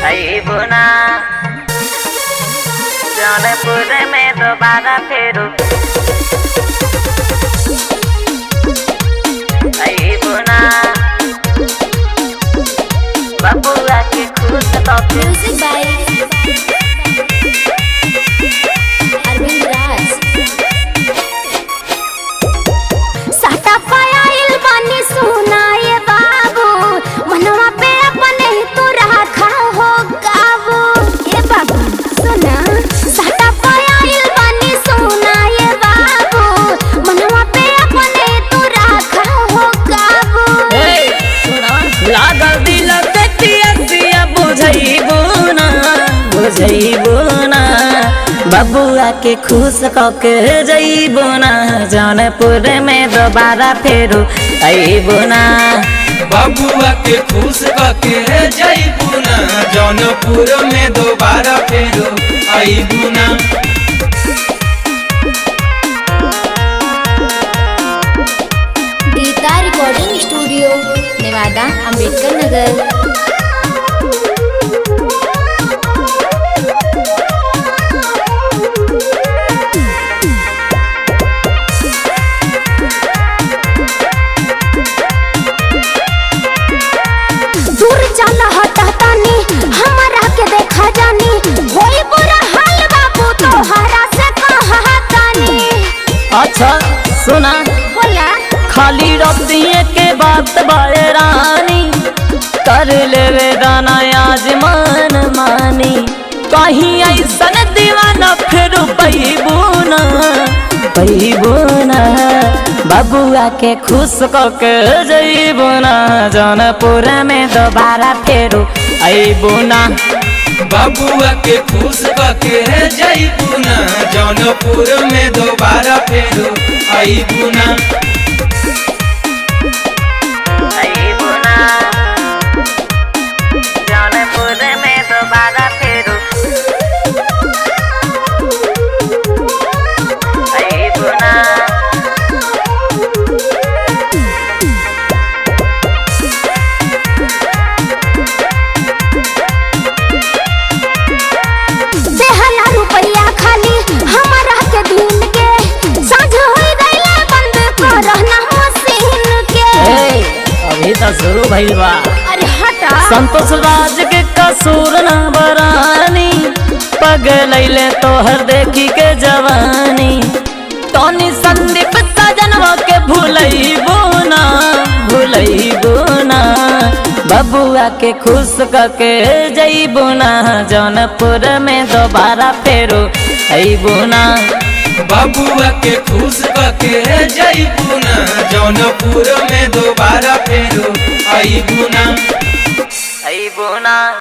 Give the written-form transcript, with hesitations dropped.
आइबो ना जौनपुर में दोबारा फेरू आइबो ना बबुआ के खुश तो म्यूजिक बाय अरविंद राज। साटा पायल बानी सुनाए बाबू मनवा पे अपने तो रखा हो काबू। ए बाबू सुना साटा पायल बानी सुनाए बाबू मनवा पे अपने तो रखा हो काबू। सुना लागल दिल पे तिया बुझाइबो ना बबुआ के खुश कके जइबो ना जौनपुर में दोबारा फेरू आइबो ना बबुआ के खुश कके जइबो ना जौनपुर में दोबारा फेरू आइबो ना। Geeta recording studio Newada Ambedkar Nagar. दूर चला हटातानी हमारा के देखा जानी होई बुरा हाल बाबू तोहरा से कहतानी। अच्छा सुना बोला खाली रतिये के बात बाए रानी कर लेवे गाना आज मन मानी कहीं ऐसन दीवाना फिर पैबू ना बबुआ के खुश कके जइबो ना जौनपुर में दोबारा फेरू आइबो ना बबुआ के खुश कके जइबो ना जौनपुर में दोबारा फेरू आइबो ना। आइबो ना जौनपुर में दोबारा फेरू आइबो ना देहला रुपया खाली हमारा के दिन के साझ होई गइले बंद करना मशीन के। अभी तो शुरू भइल बा अरे हटा संतोष राज के कसूर न बरानी पगलैले तोहर देखी के जवानी टोनी संदीप सजनवा के भूलैबो ना बबुआ के खुश कके जइबो ना जौनपुर में दोबारा फेरू आइबो ना बबुआ के खुश कके जइबो ना जौनपुर में दोबारा